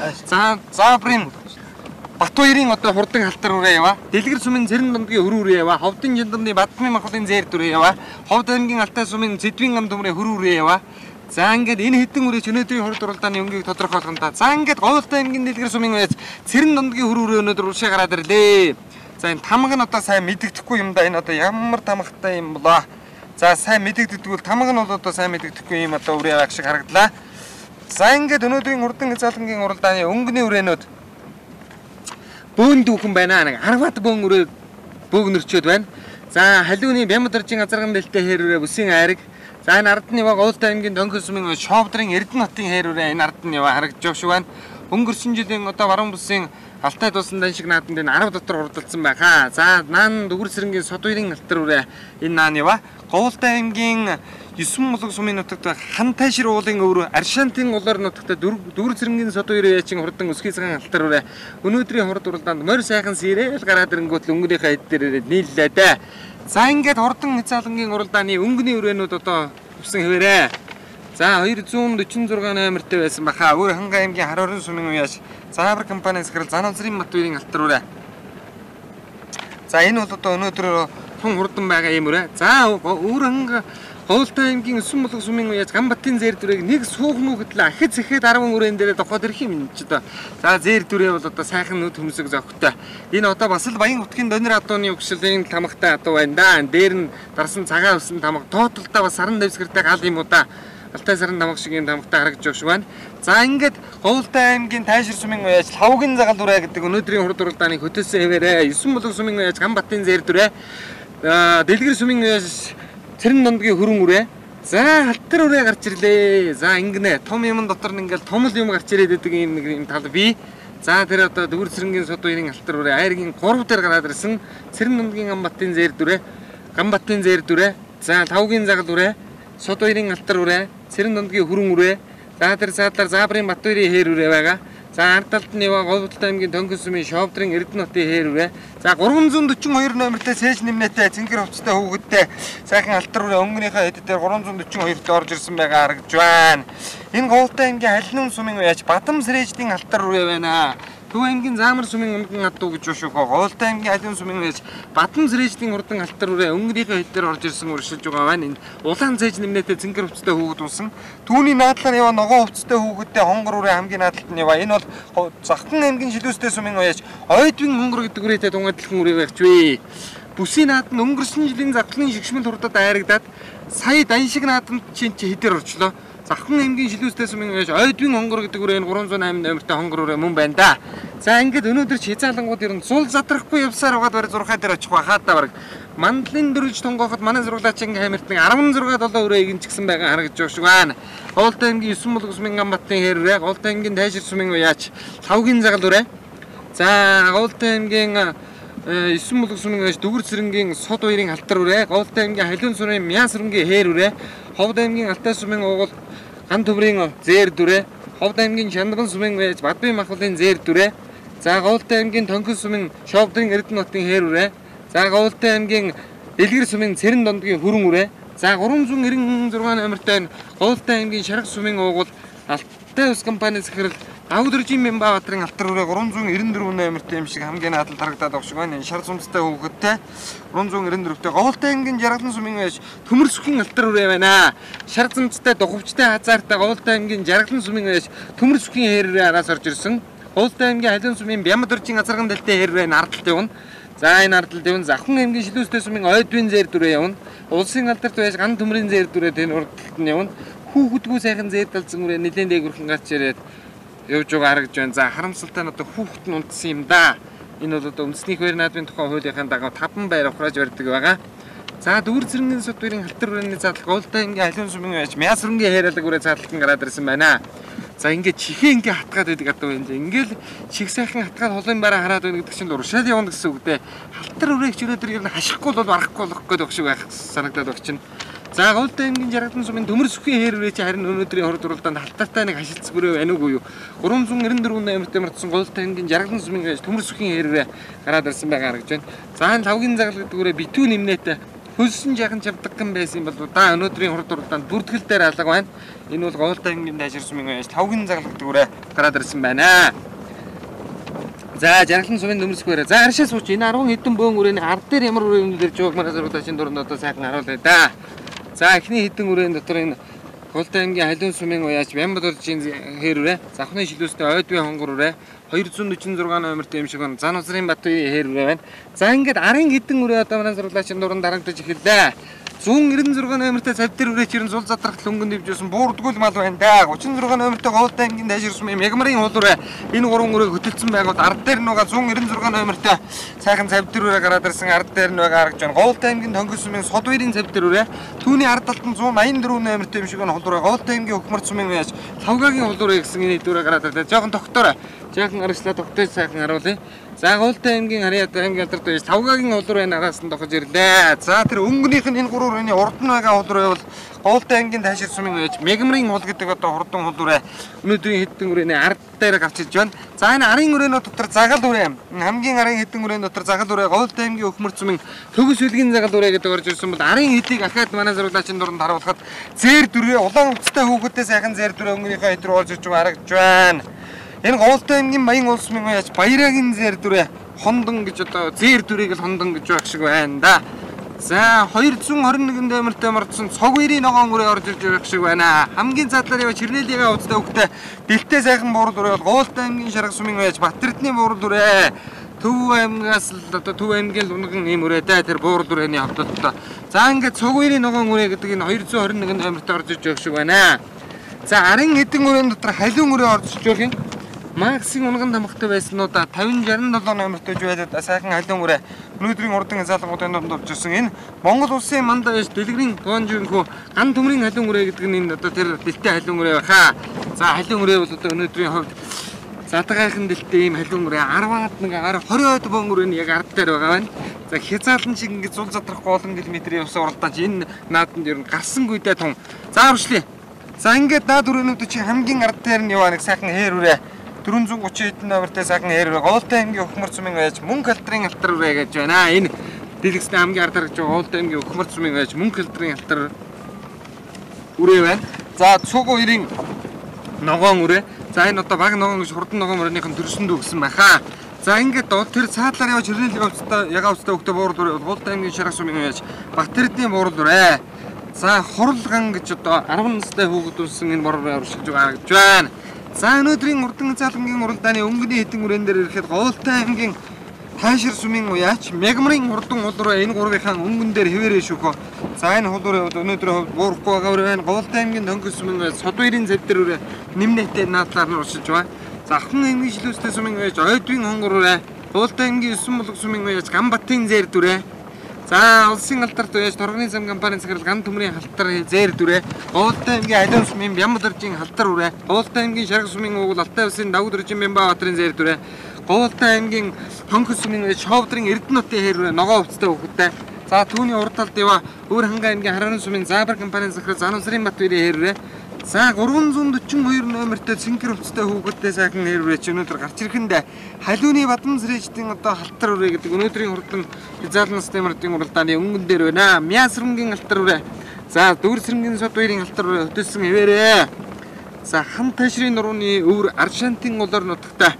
Заабрын Батбаярын одоо хурдан халтар үрээ яваа. Дэлгэр сумын Цэрэн дундгийн хөрөн үрээ яваа. Ховдын Жандамны Бадмын махуулын зээр дүрээ яваа. Ховд аймгийн Алтай сумын Сэдвийн гандмрын хөрөн үрээ яваа. За ингээд энэ хэдэн үрээ ч өнөөдрийн хурд уралдааны өнгийг тодорхойлох нь та. За ингээд Говьлтай аймгийн Дэлгэр сумын уяаж Цэрэн дундгийн хөрөн үрээ өнөөдөр уршаа гараад ирлээ. За энэ тамга нь одоо сайн мэдэгдэхгүй юм да. Энэ одоо ямар тамгатай юм болоо. За сайн мэдэгддэггүй тамга нь бол одоо сайн мэдэгдэхгүй юм одоо үрээ авах шиг харагдлаа. За ингээд өнөөдрийн хурдан хязгаарлалтын уралдааны өнгөний үрээнүүд бөөн дүүхэн байна. Нэг 10-аад бөөн үрээ бөөгнөрчөөд байна. За халиуны Бямд оржийн азарган дэлтэй хээр үрээ бүсийн айраг. За энэ ард нь яваа Говьлтай аймгийн Дөнгөл сумын Шовдрын Эрдэнэтийн хээр үрээ энэ ард нь яваа харагдж байгаа шүү байна. Өнгөрсөн жилийн одоо баруун бүсийн Алтай тулсан даншиг наадамд энэ 10 дотор урдалсан байхаа. За наан Дүгэр цэрэнгийн сод хоёрын алтар үрээ энэ наан яваа. Говьлтай аймгийн 9 молгос сумын нутагт Хантай шир уулын өвөр Аршаантын улаар нутагт Дүгэр цэрэнгийн сод хоёрын яачин хурдан өсгий цагаан алтар үрээ өнөөдрийн хурд уралдаанд морь сайхан сэрэл гараад ирэнгүүт өнгөнийхөө хэд дээр нийллээ дээ. За ингээд хурдан хязгаарлалтын уралдааны өнгөний үрээнүүд одоо өвсөн хэвээрээ. За 246 номертэй байсан баха. Өвөр хангай аймгийн Хараарын сумын уяаж Заабар компани захирал Зануцрын мат хоёрын алтар үрээ. За энэ бол одоо өнөөдөр тун хурдан байгаа юм үрээ. За өвөр хангай Говьлтай аймгийн 9 булга сумын уяаж Ганбатын зээр дүрээг нэг суугнуу гэтэл ахид сэхэд 10 өрөөнд дээрээ дохоод ирэх юм ч одоо. За зээр дүрээ бол одоо сайхан нүд хөмсөг зохтой. Энэ одоо бас л Баян утгийн донор адууны өгшлийн тамгатай адуу байна да. Дээр нь дарсан цагаан өсөн тамга тоотлолтоо бас саран дэвсгэртэй гал юм уу да. Алтай саран тамга шиг юм тамгатай харагдж байгаа шүү байна. За ингээд Говьлтай аймгийн Тайшир сумын уяаж Лавгийн загал дүрээ гэдэг өнөөдрийн хурд уралдааны хөтөлсөн хэвээрээ 9 булга сумын уяаж Ганбатын зээр дүрээ Дэлгэр сумын уяаж Цэрэн дундгийн хөрөн үрээ. За халтар үрээ гарч ирлээ. За ингэнэ. Том юм дотор нь ингээл том л юм гарч ирээд байдаг юм тал бий. За тэр одоо Дүүр Цэрэнгийн сод хоёрын халтар үрээ айргийн 3 дээр гараад ирсэн. Цэрэн дундгийн Ганбатын зээр дүрээ. Ганбатын зээр дүрээ. За Тавгийн загал үрээ. Сод хоёрын халтар үрээ. Цэрэн дундгийн хөрөн үрээ. За тэр цаадлаар Заабрын Батбаярын хээр үрээ байгаа. За ард талд нь Говьлтай аймгийн Тонгон сумын Шовдрын Эрдэнэтийн хээр үрээ. За 342 номертэй цээж нэмнэтэй цэнгэр хувцастай хүүхэдтэй сайхан алтар үрээ өнгөнийхөө хэд дээр 342-т орж ирсэн байгаа харагдж байна. Энэ Говьлтай аймгийн Халинун сумын уяаж Бадам Сэрээждийн алтар үрээ байна. Төв аймгийн Заамар сумын өнгөн адуу гэж бошоохоо Говьлтай аймгийн Халинун сумын уяаж Бадам Сэрээждийн урдан алтар үрээ өнгөнийхөө хэд дээр орж ирсэн уршилж байгаа байна. Энэ улаан цээж нэмнэтэй цэнгэр хувцастай хүүхэд унсан. Түүний наадлаар ява ногоон хувцастай хүүхэдтэй хонгор үрээ хамгийн наадалд нь ява. Энэ бол Завхан аймгийн Шилүүстэй сумын уяаж Ойдвин хонгор гэдэг үрээтэй тунгадлахын үрээ багч вэ. Бүсийн наад нь өнгөрсөн жилийн завхлын шигшмэл хурдад айрагдаад сая дан шиг наадамд чинь хэдэр орчлоо. Завхан аймгийн Шилүүстэй сумын уяаж Ойдвин хонгор гэдэг үрээ 308 номертой хонгор үрээ мөн байна да. За ингээд өнөөдөр ч хязгаалангууд ер нь сул задрахгүй явсаар угаад барь 6 дээр очих байхаа та бараг мандлын дөрвж тонгоохот манай сургуулиачийн хамирт нэг 16 7 үрээ игэнчгсэн байгаа харагдж байгаа шүү байна. Говьлтай аймгийн 9 булга сумын Ганбатын хээр үрээ, Говьлтай аймгийн Тайшир сумын уяаж Лавгийн загал үрээ. За Говьлтай аймгийн 9 булга сумын уяаж Дүүр Цэрэнгийн сод хоёрын халтар үрээ, Говьлтай аймгийн Халиун сумын Мяс сүрэнгийн хээр үрээ, Ховд аймгийн Алтай сумын угол Ган төмрийн зээр дүрээ, Ховд аймгийн Чандган сумын уяаж Бадбын махбодын зээр дүрээ. За Говьлтай аймгийн Тонгон сумын Шовдрын Эрдэнэтийн хээр үрээ. За Говьлтай аймгийн Дэлгэр сумын Цэрэн дундгийн хөрөн үрээ. За 396 номертой Говьлтай аймгийн Шарх сумын уугуул Алтай ус компани захирал Давдржийн Мянбаатарын алтар үрээ 394 номертой юм шиг хамгийн наадал харагдаад байгаа шүү байна. Шар цумцтай хүүхэдтэй 394-тэй Говьлтай аймгийн Жаргалан сумын уяаж Төмөр сүхийн алтар үрээ байна. Шар цумцтай духовчтой хазаартай Говьлтай аймгийн Жаргалан сумын уяаж Төмөр сүхийн хээр үрээ араас орж ирсэн. Говьлтай аймгийн Халиун сумын Бямбадөржийн азарган дэлтэй хээр байна ардалт явна. За энэ ардалт явна. Завхан аймгийн Шилүүстэй сумын Ойдвин зээр дүрээ явна. Улсын алдарт байж Ган төмрийн зээр дүрээ тэн урдталт нь явна. Хүүхэдгүй сайхан зээр талзан үрээ нэлээд дээгүрхэн гарч ирээд явж байгаа харагдж байна. За харамсалтай нь одоо хүүхэд нь унтсан юм да. Энэ бол одоо үндэсний баяр наадмын тухай хуулийнхаа дагуу 5 байр ухрааж барьдаг байгаа. За Дүүр Цэрэнгийн сод хоёрын халтар үрээний задлах Говьлтай аймгийн Халиун сумын уяаж Мяс сүрэнгийн хайралаг үрээ задлалтан гараад ирсэн байна. За ингээд чихээ ингээ хатгаад байдаг адуу юм. Ингээл чих сайхан хатгаад холын бараа хараад байна гэдэг чинь уршаад явна гэсэн үг дээ. Халтар үрээч өнөөдөр ер нь хашихгүй бол барахгүй болох гэдэг шиг байх санагдаад багч нь. За Говьлтай аймгийн Жаргалан сумын Төмөр сүхийн хээр үрээч харин өнөөдрийн хурд уралдаанд халтартай нэг хашилц бүрээ байна уу юу? 394 номертой мартсан Говьлтай аймгийн Жаргалан сумын Төмөр сүхийн хээр үрээ гараад ирсэн байгаа харагдж байна. За энэ Лавгийн загал гэдэг үрээ битүү нэмнэтэй хөлсөн жаахан чавдагхан байсан бол да өнөөдрийн хурд уралдаанд бүртгэл дээр алга байна. Энэ бол Говьлтай аймгийн Тайшир сумын уяаж Лавгийн загал гэдэг үрээ гараад ирсэн байна. За Жаргалан сумын Төмөр сүхээрээ. За аршаа сууч энэ 10 хэдэн бөөн үрээний ард дээр ямар үрээ өнөдөр жоог манай сургуулийн дуранд одоо сайхан харуулъя да. За эхний хэдэн үрээний дотор энэ Говьлтай аймгийн Халиун сумын уяаж Бямбадөржийн хээр үрээ, Завхны Шилүүстэй Ойдвин хонгор үрээ, 246 номертой юм шиг байна. Зан Узрын Батбаярын хээр үрээ байна. За ингээд арын хэдэн үрээ одоо манай сургуулийн дуранд дарагдаж эхэллээ. 196 номертой цавдэр үрээч ерэн зул задрахт өнгөнд дэвжсэн буурдгуул мал байна да. 36 номертой Говьлтай аймгийн Тайшир сумын Мягмарын хул үрээ. Энэ 3 үрээ хөтөлсөн байгууд ард дээр нь байгаа 196 номертой сайхан цавдэр үрээ гараад ирсэн ард дээр нь байгаа харагдж байна. Говьлтай аймгийн Тонгон сумын Сод хоёрын цавдэр үрээ. Түүний ард талд нь 184 номертой юм шиг байна хул үрээ. Говьлтай аймгийн Өхмөр сумын уяаж Лавгагийн хул үрээ гэсэн энэ үрээ гараад ирлээ. Жохон тогтоорой. Жаахан аргачлаа тогтоож сайхан харуулъя. За Говьлтай аймгийн Харьяат аймгийн алдарт байж Лавгагийн хул үрээ араас нь дохож ирлээ. За тэр өнгөнийх нь энэ 3 үрээний урд нь байгаа хул үрээ бол Говьлтай аймгийн Тайшир сумын уяаж Мягмарын хул гэдэг одоо хурдан хул үрээ өнөөдрийн хэдэн үрээний ард дээр гарч иж байна. За энэ арын үрээнүүд дотор загал үрээ хамгийн арын хэдэн үрээний дотор загал үрээ Говьлтай аймгийн Өхмөр сумын Төгс үлгийн загал үрээ гэдэг орж ирсэн бол арын хэдийг ахаад манай сургуулийн дуранд харуулхад зээр дүрээ улаан хувцастай хүүхэдтэй сайхан зээр дүрээ өнгөнийхөө хэд рүү орж ирж байгаа харагдж байна. Энэ Говьлтай аймгийн Баян улс сумын уяаж Баярагийн зээр дүрээ хондон гэж одоо зээр дүрээг л хондон гэж байх шиг байна да. За 221 номертой мордсон цог үерийн ногоон үрээ орж ирж байгаа шиг байна. Хамгийн задлаар явж Чирнэлигээ уудтай хөвгтэй дэлтэй сайхан буурал үрээ бол Гуултай аймгийн Шарга сумын байж Батэрдний буурал үрээ. Төв аймгаас л одоо Төв аймгийн Лунган ийм үрээтэй тэр буурал үрээний хавталтай. За ингээд цог үерийн ногоон үрээ гэдэг энэ 221 номертой орж ирж байгаа шиг байна. За арын хэдэн үрийн дотор халиун үрээ орж ирж байгаа юм. Максийн унган тамхтай байснуудаа 50-67 номертой байлаад сайхан халуун үрээ өнөөдрийн урдын залгуудын донд орж ирсэн. Энэ Монгол улсын мандаа биш дэлгэрийн тоонжинхүү ган төмрийн халуун үрээ гэдэг нь энэ одоо тэр дэлтэй халуун үрээ баха. За халуун үрээ бол одоо өнөөдрийн хувьд задгайхан дэлтэй ийм халуун үрээ 10-аад нэг 20-од бон үрээ нь яг ард дээр байгаа байна. За хязгаарлан шиг ингэ зул задрахгүй олон километрийн явсан уралдаан чи энэ нааданд ер нь гарсангүйдээ тун. За өршлээ. За ингээд наад өрөөнүүд чи хамгийн ард дээр нь яваа нэг сайхан хээр үрээ 430 хэдэн номертой сайхан хээр үрээ Гуултай аймгийн Өхмөр цумын байж мөнгө халтрын алтар үрээ гэж байна. Энэ дэлгэцний хамгийн ардар гэж байгаа Гуултай аймгийн Өхмөр цумын байж мөнгө халтрын алтар үрээ байна. За цуг үерийн ногоон үрээ. За энэ одоо баг ногоон гэж хурдан ногоон өрөөнийх нь төрсөндөө гисэн байхаа. За ингээд тэр цаадлаар явж Чирнэлигээ уудтай ягаа уудтай хөвгтэй буурал үрээ Гуултай аймгийн Шарга сумын байж Батэрдний буурал үрээ. За хурлган гэж одоо 10 настай хүүхэд үлсэн энэ бороо оршиж байгаа гэж байна. За өнөөдрийн урдан залгангийн уралдааны өнгөний хэдэн үрээн дээр ирэхэд Гуултай аймгийн Таашир сумын уяач Мягмарын хурдан хул руу энэ гурвынхаа өнгөн дээр хэвээрээ шүүхөө. За энэ хул руу өнөөдрийн хувьд буурахгүй байгаа үрээ Гуултай аймгийн Дөнгөс сумын уяач Содвэрийн зэв дээр үрээ нэмнэтэй наадлаар нь уршиж байна. За Ахын аймгийн Шилүүстэй сумын уяач Ойдвын хонгор үрээ Гуултай аймгийн Өсөн булг сумын уяач Гамбатын зэр дүрээ. За улсын алдарт уяач Торгоны зам компанийн захирал ган төмрийн халтар зээр дүрээ. Гуултай аймгийн Алиун сумын Бямбаржийн халтар үрээ. Гуултай аймгийн Шарга сумын угол Алтай улсын Давгдөржин Бямбаатарын зээр дүрээ. Гуултай аймгийн Хонхос сумын Шовдрын Эрдэнэтийн хэр үрээ ногоо өвцтэй хөвгтэй. За түүний урд талд яваа Өөр ханга аймгийн Харан сумын Заабар компанийн захирал Занусрын Батбэрийн хэр үрээ. За 342 номертой цэнхэр өвцтэй хүүхэдтэй сайхан нэр үрээ чи өнөөдөр гарч ирэхэндээ халиуны бадам сэрээжтийн одоо халтар үрээ гэдэг өнөөдрийн хурдан хязгаарлан системийн уралдааны өнгөн дээр байна. Мясрынгийн халтар үрээ. За дүүрсрэнгийн Содвэрийн халтар үрээ хөтөлсөн хэвээрээ. За хан ташрын нурууны өвөр Аршантын улаар нутагтай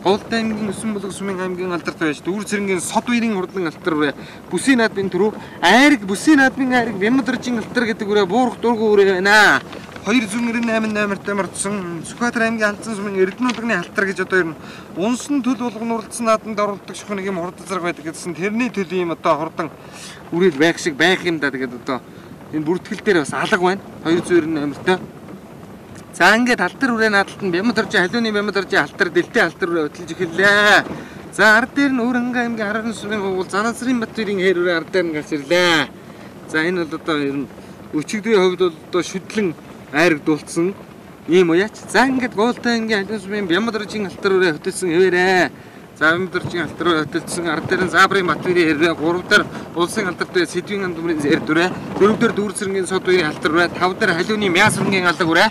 Гуултай аймгийн Өсөн булг сумын аймгийн алдарт байж дүүрсрэнгийн Содвэрийн хурдан халтар үрээ бүсийн наадмын түрүү айраг бүсийн наадмын айраг Бямбаржийн халтар гэдэг үрээ буурах дургу үрээ байна. 298 номертой мордсон Сүхбаатар аймгийн Алдсан сумын Эрдэнэтийн халтар гэж одоо ер нь унсан төл болгон уралдсан нааданд оролдог шүүх нэг юм хурдан зэрэг байдаг гэсэн тэрний төлөв юм одоо хурдан үрэл байх шиг байх юм да. Тэгээд одоо энэ бүртгэл дээр бас алга байна. 290 номертой. За ингээд халтар үрээ наадалт нь Бямбаржийн халиуны Бямбаржийн халтар дэлтэй халтар үрээ хөтлөж эхэллээ. За ард дээр нь Өөр ханга аймгийн Харан сумын угол Занасрын Батбэрийн хэр үрээ ард дээр нь гарч ирлээ. За энэ бол одоо ер нь өчигдрийн хувьд бол одоо шүтлэн айрагдуулсан ийм уяач. За ингээд Гуултай аймгийн Алиун сумын Бямбаржийн халтар үрээ хөтөлсөн хэвээрээ. За Бямбаржийн халтар үрээ хөтөлсөн ард дээр нь Заабрын Батбэрийн хэрэг 3 дээр улсын алдарт бай Сэдвийн ган төмрийн зэр дүрээ 4 дээр дүүрсрэнгийн Содвэрийн халтар үрээ 5 дээр халиуны Мясрынгийн алдаг үрээ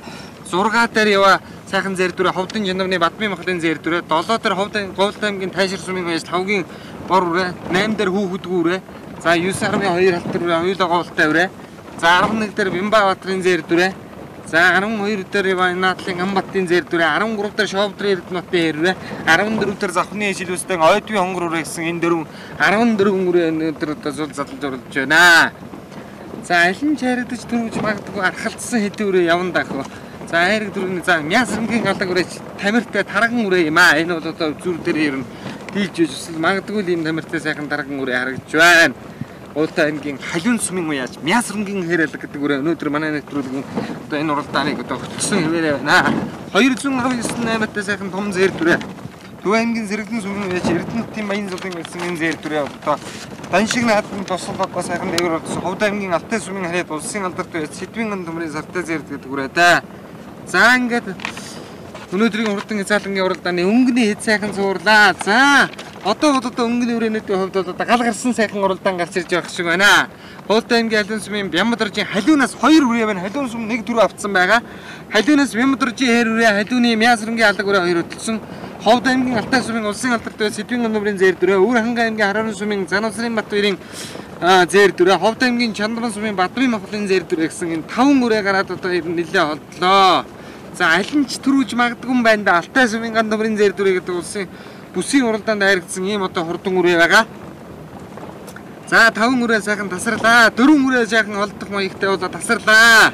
6 дээр яваа сайхан зэр дүрээ Ховдын Жанавны Бадмын махлын зэр дүрээ 7 дээр Гуултай аймгийн Таашир сумын уяач 5-гийн бор үрээ 8 дээр Хүүхэдгүү үрээ за 9.2 халтар үрээ хоёулаа Гуултай үрээ за 11 дээр Бямбаатарын зэр дүрээ за 12 дээр яваа наадлын Амбаттын зэр дүрээ 13 дээр Шовдрын Эрдэнэтийн хэрвээ 14 дээр Завхны Шилүүстэй Ойдвын хонгор үрээ гэсэн энэ дөрвөн 14 үрээ өнөөдөр одоо зул задлж оруулж байна. За аль нь чарагдаж төрүүлж магадгүй архалцсан хэдэн үрээ явна даа. За хайрыг дөрвөн за Мясрынгийн алдаг үрээ тамиртай тарган үрээ юм аа. Энэ бол одоо зүр дээр ер нь дийлж өсөл магадгүй ийм тамиртай сайхан тарган үрээ харагдж байна. Гуултай аймгийн Халиун сумын уяач Мясрынгийн хэрэлэг гэдэг үрээ өнөөдөр манай нэвтрүүлгийн одоо энэ уралдааныг одоо хөтлсөн хэвээрээ байна. 219 номертой сайхан том зэр дүрээ. Төв аймгийн Сэргэлэн сумын уяач Эрдэнэтийн Баян зулын гэсэн энэ зэр дүрээ одоо даншиг наадмын тусал одоо сайхан дээгүүр болсон. Ховд аймгийн Алтай сумын харьяат улсын алдарт уяач Сэдвийн ган төмрийн сартай зэр гэдэг үрээ да. За ингээд өнөөдрийн хурдан хязгаарлангийн уралдааны өнгөний хэд сайхан суурлаа. За одоо өнгөний үрээнүүдийн хувьд бол одоо гал гарсан сайхан уралдаан гарч ирж байгаа шиг байна. Гуултай аймгийн Алиун сумын Бямбаржийн халиунаас 2 үрээ байна. Халиун сум 1 4 авцсан байгаа. Халиунаас Бямбаржийн хэр үрээ, халиуны Мясрынгийн алдаг үрээ 2 хөтөлсөн. Ховд аймгийн Алтай сумын улсын алдарт бай Сэдвийн ган төмрийн зэр дүрээ, Өөр ханга аймгийн Харан сумын Занусрын Батбэрийн зэр дүрээ, Ховд аймгийн Чандран сумын Бадмын махлын зэр дүрээ гэсэн энэ 5 үрээ гараад одоо нэлээд холдлоо. За аль нь ч төрүүлж магадгүй юм байна да. Алтай сумын ган төмрийн зэр дүрээ гэдэг улсын бүсийн уралдаанд хайрагдсан ийм одоо хурдан үрээ байгаа. За 5 үрээ сайхан тасарлаа. 4 үрээ сайхан олдох маягтай болоо тасарлаа.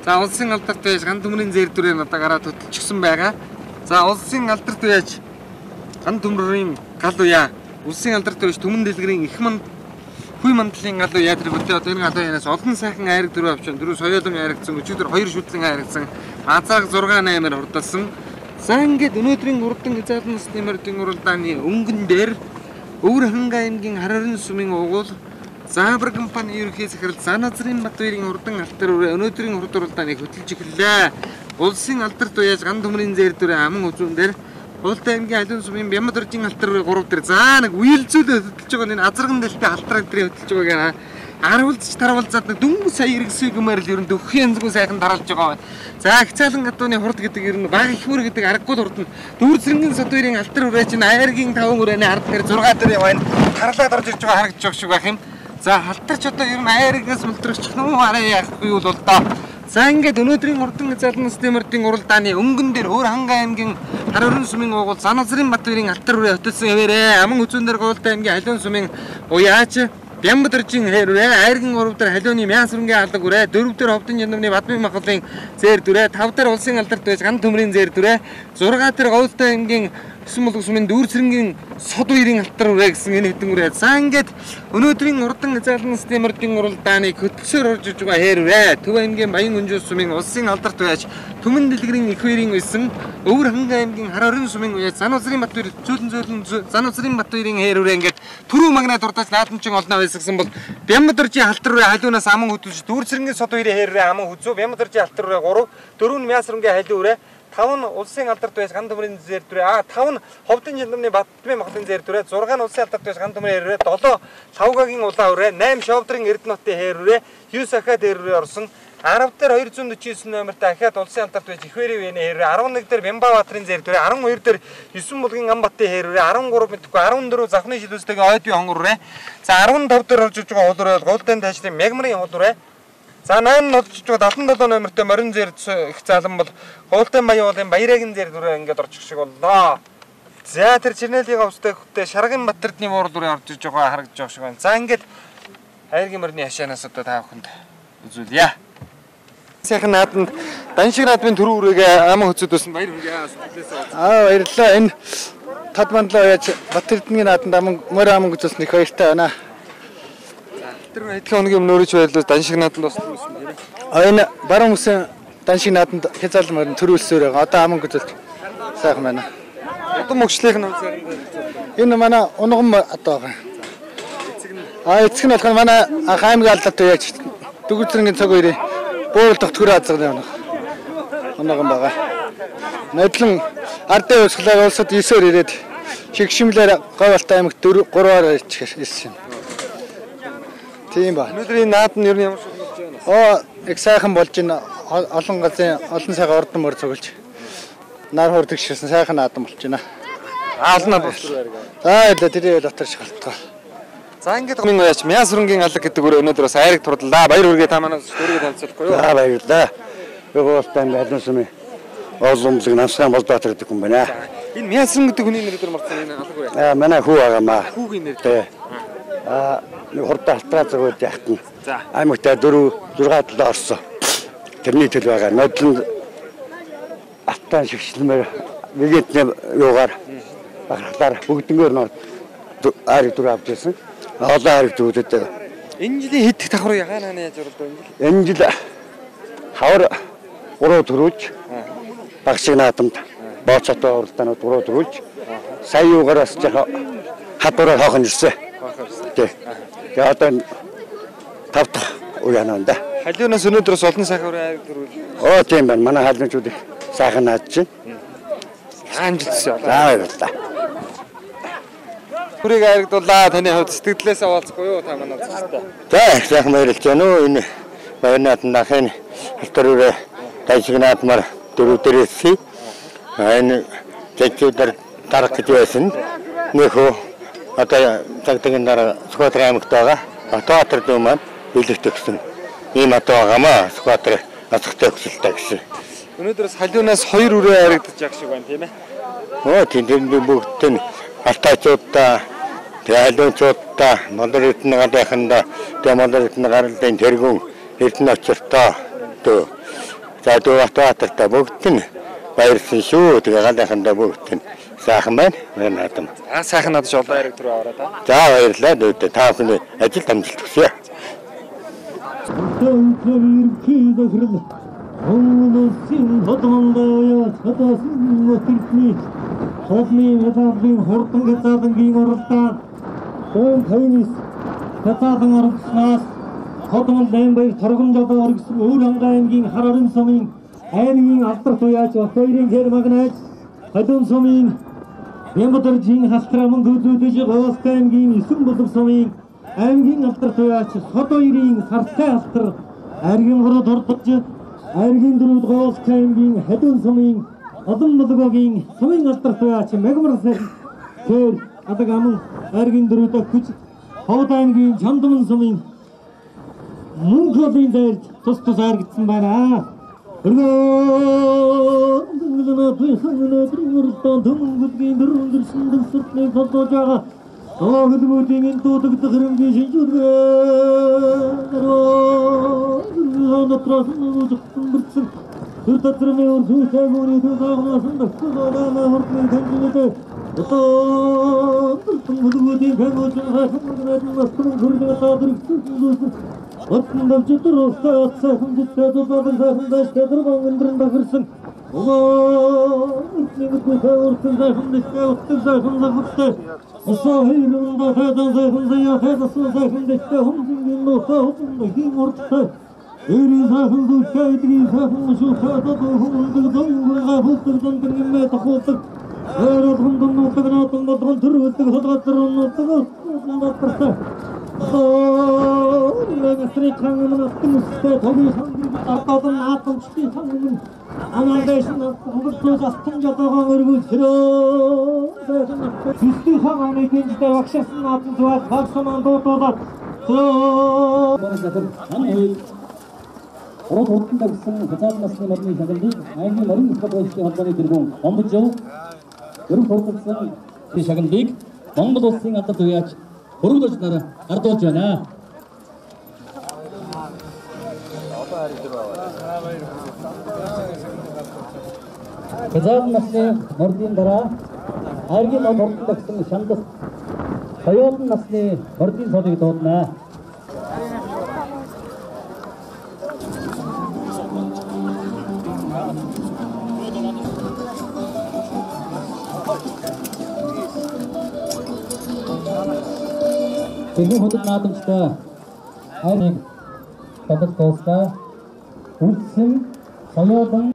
За улсын алдарт байж ган төмрийн зэр дүрээ одоо гараад хөтөлчихсөн байгаа. За улсын алдарт байж ган төмрийн гал уяа. Улсын алдарт байж Түмэн дэлгэрийн их манд хүй мандлын гал уяа тэр бүтээ одоо энэ гал уяанаас олон сайхан айраг дөрөв авчин дөрөв соёолон айрагдсан өчигдөр 2 шүтлэн айрагдсан азааг 6 8-аар хурдалсан. За ингээд өнөөдрийн урдан хязгаарлалт насны мордын уралдааны өнгөн дээр Өвөр Ханга аймгийн Харарын сумын угуул Заабар компани ерөнхий захирал Заназрын Батбаярын урдан алтар үрээ өнөөдрийн урд уралдааныг хөтөлж эхэллээ. Улсын алдарт уяаж ган төмрийн зэр дүрээ аман үзүүн дээр Ултай аймгийн Алиун сумын Бямбадоржийн алтар үрээ 3 дээр за нэг үйлзүүлээ хөтөлж байгаа энэ азарган дэлтэй алтар өдрийн хөтөлж байгааг аруулж таруулзаад нэг дөнгө сая иргэсүй гэмээр л ер нь дөхөх янзгүй сайхан дараалж байгаа байна. За хцаалан гадууны хурд гэдэг ер нь баг их мөр гэдэг аргагүй хурд нь Дүүр Цэрэнгийн Содбаярын алтар үрээ чинь айргийн 5 үрээний ард дээр 6 дээр яваа энэ харлаад орж ирж байгаа харагдаж байгаа шиг байх юм. За халтарч одоо ер нь айргаас мөлтрөгч нүү арай яахгүй юу бол доо. За ингээд өнөөдрийн урдан хязгаарлалт насны мордын уралдааны өнгөн дээр Өвөр Ханга аймгийн Харарын сумын угуул Заназрын Батбаярын алтар үрээ хөтөлсөн хэвээрээ аман үзүүн дээр Ултай аймгийн Алиун сумын уяач Бямбадоржийн хэрвээ айргийн 3 дээр халиуны Мясрынгийн алга үрээ 4 дээр Ховдын Жандамны Бадмын махлын зэр дүрээ 5 дээр улсын алдарт байж ган төмрийн зэр дүрээ 6 дээр Ултай аймгийн Сүмболг сумын Дүүр Цэрэнгийн Содбаярын алтар үрээ гэсэн энэ хэдэн үрээ. За ингээд өнөөдрийн урдан хязгаарлалт насны мордын уралдааныг хөтөлсөөр орж иж байгаа хэрвээ Төв аймгийн Баян Өнжөөс сумын улсын алдарт байж Түмэн дэлгэрийн их баярын үйсэн Өвөр Ханга аймгийн Харарын сумын уяаж Заназрын Батбаяр Заназрын Батбаярын хэрвээ ингээд түрүү магнад дуртаж наадамчин олноо байсан бол Бямбадоржийн алтар үрээ халиунаас аман хөтөлж Дүүр Цэрэнгийн Содбаярын хэрвээ аман хөзөө Бямбадоржийн алтар үрээ 3 4 нь Мясрынгийн халиу үрээ 5 нь улсын алдарт байж ган төмрийн зэр дүрээ 5 нь Ховдын Жандамны Бадмын махлын зэр дүрээ 6 нь улсын алдарт байж ган төмрийн хэрвээ 7 Лавгагийн улаан үрээ 8 Шовдрын Эрдэнэтийн хэрвээ 9 ахаад хэрвээ орсон 10 дээр 249 номертай ахаад улсын алдарт байж их баярын үений хэрвээ 11 дээр Бямбабаатарын зэр дүрээ 12 дээр 9 булгийн Амбатын хэрвээ 13 мэдхгүй 14 Завхны шилүүстэйгийн Ойдын хонгор үрээ за 15 дээр орж иж байгаа хол үрээ Голдын тайчны Мягмарын хол үрээ за 8 нь олж байгаа 77 номертой морин зэр их залан бол Гуултын Баян уулын Баярагийн зэр дүрээ ингээд орчих шиг боллоо. За тэр Чернелийн говьстай хөтэ Шарган Батэрдны муур дүрээ орж иж байгаа харагдаж байгаа шиг байна. За ингээд хайргийн морины хашаанаас одоо та бүхэнд үзүүлье. Сайхан нааданд Даншиг наадмын төрөө үрээгээ аман хөцөд өсөн баяр хүргэе. Баярлалаа. Энэ тад мандлаа яаж Батэрдний нааданд аман морь аман хөцөсөн их баяртай байна. Тэр хэдхэн хоногийн өмнө өөрөж байлаа Даншиг нааданд болсон юм тийм ээ. Энэ баруун үсэн Даншиг нааданд хязгаарлалт морин төрүүлсээр байгаа. Одоо аман хөцөлт сайхан байна. Удам мөгшлийнх нь үнсээр энэ манай унган одоо байгаа. Эцэг нь болохоор манай хаймгийн алдарт яаж Дүүр Цэрэнгийн цаг хоёрын буурлах төрөө азганы оноогон байгаа. Нодлон ардын өсглөө улсад 9-оор ирээд шигшмлэр Говьалтай аймагт 3-аар ирсэн. Тийм ба. Өнөөдрийн наад нь ер нь ямар шиг болж байна? Их сайхан болж байна. Олон газрын олон сайхан ордон мөр цуглаж. Нар хурдаг ширсэн сайхан наадам болж байна. Аална босдор байргаа. За тэрийг дотор шалтгаал. За ингээд гомын уяач Мясрынгийн алга гэдэг өрөө өнөөдөр бас айраг турлаа. Баяр хүргэе та манаас дөрөв танилцуулахгүй юу? За баярлалаа. Өвөлтэн Алиун сумын Оломлог Намсган Болбаатар гэдэг хүн байна. Энэ Мясрын гэдэг хүний нэр дээр марцсан энэ алга үү? Манай хүү байгаамаа. Хүүгийн нэр дээ. Нэг хурдан алтраа зургууд яхтана. За. Аймагтаа 4 6 7 орсон. Тэрний төл байгаа. Нодлон алтан шигшлэмээр вегетний юугаар баграхлаар бүгднгээр нор айраг дүр авч ирсэн. Олон айраг дүрүүдэд. Энэ жилийн хэд давхар ягаанаа яаж уралдав энэ жил? Энэ жил хавар 3 төрүүлж багшиг наадамд бооцоотой уралдаанууд 3 төрүүлж сая юугаараас жоо хадвараар хоохон ирсэн. Тэгээ одоо 5 дахь уяана байна да. Халиунаас өнөөдрөөс олон сайхан айраг төрүүл. Тийм байна. Манай халиунчууд их сайхан наадж байна. Амжилттай болоо. За баярлалаа. Бүрийг айрагдуулаа. Таны хувьд сэтгэлдээсээ уулзахгүй юу та манай үзэгчтэй? За сайхан баярлж байна уу. Энэ баярнаад нахын алтар үрээ Даншиг наадмаар дөрөв дээрээс энэ зэчүүдээр дарах гэж байсан. Нөхөө одоо цагтгийн дараа Сүхбаатар аймагт байгаа. Батбаатар дүү маань бэлэгт өгсөн. Ийм одоо байгаамаа Сүхбаатар асахтай өсөлтэй гэсэн. Өнөөдрөөс халиунаас 2 үрээ айрагдаж яг шиг байна тийм ээ. Тийм бүгд нь алтайчуудаа Тэалуучуудаа мондор эрдэнэ гарынханда тэ мондор эрдэнэ гарын тэргүүн эрдэнэ очиртоо төө за Дуугатбаатарт бүгд нь баярлсан шүү. Тэгээ гарынханда бүгд нь сайхан байна. Мэн хатам. Сайхан надад олон хэрэг түрүү аваад та. За баярлалаа дүүтэй. Та бүхний ажилд амжилт хүсье. Хотны металлын хурдан гацаадангийн уралдаан өн тайнис гацаадан оргоснаас хотмол Баймбаяр торгомжоо оргосон Өвөр аймгийн Харарын сумын аймгийн алдар туяач хоёрын хэр магнаач Хадун сумын Ямбатаржийн халтраман гүйлүүдэж Гооск аймгийн 9 болов сумын аймгийн алдар туяач Хотойрын сартай алдар аргийн город ордож аргийн дөрөвд Гооск аймгийн Хадун сумын Одон Молгогийн сумын алдар туяач Мегмарсэр тэр адаг аман аргийн дөрөвд хүч Ховд аймгийн Чандман сумын Мөнхөлийн дээрд тус харагдсан байна. Өргөө дөнгөлнөө дөрвөлтөө дөнгөлгийн дөрвөлсөн дэвсэртний фотож байгаа. Огдмуудын туудагд хөрөнгө шинжүүргээ. Натрас нүжигтэн бэрцэн. Түтэтрэмээ өрсөөсөөгөөний төгөөгнөөсөн дэвсэрээ хурдны тэнцэнэтэй. Дөнгөлгүүдийн фэмөжин хахмагнаад настын хөргөө таадэрэгсэн. Отмындавчтар остаатсаа хүндэтэд бадан сайхандаш тэдрэгэн өндрэн бахарсан. Нэгдүгээр хавртын сайхандаштай оттын сайхандагтаа. Осоо хэрүүндээ тадан сайхандаа тадасын сайхандаштай хүндэгийн нотаа хүндэ химуртаа. Эрийн сайхандушаа эдгийн сайхандушаа тадан хүндэг дөнгөга хүлтэрдэн гэмээ тахуулдаг. Эрээд хүндэн нутаг наатан бодрон төрүүлдэг хадгатар нутаг нутагтаа. Нэгэсрик хангамын аттымстай тогийн хангамын артадан наатамчдын хангамын анаалдэшн хөвөртөөс астан жадаагаан өргүүлсрөө систем хангамын гинжтэй багшаасан наатан зуад багсаман доотоодад Ород хурданд гэсэн хязгаар насны морины шагналыг аймгийн морин нөхцөлийн холбооны тэргүүн Омбожоо ерөн хурдсан шагналыг Монгол улсын алдар туяач хөрөнгөж нараа ардуулж байна. Хязгаар насны мордын дараа аймгийн хурданд гэсэн шандас хоёулын насны мордын цолыг дуудана. Тэгвэл хотод наадамжтай аймаг бабад тоостой үлдсэн соёолын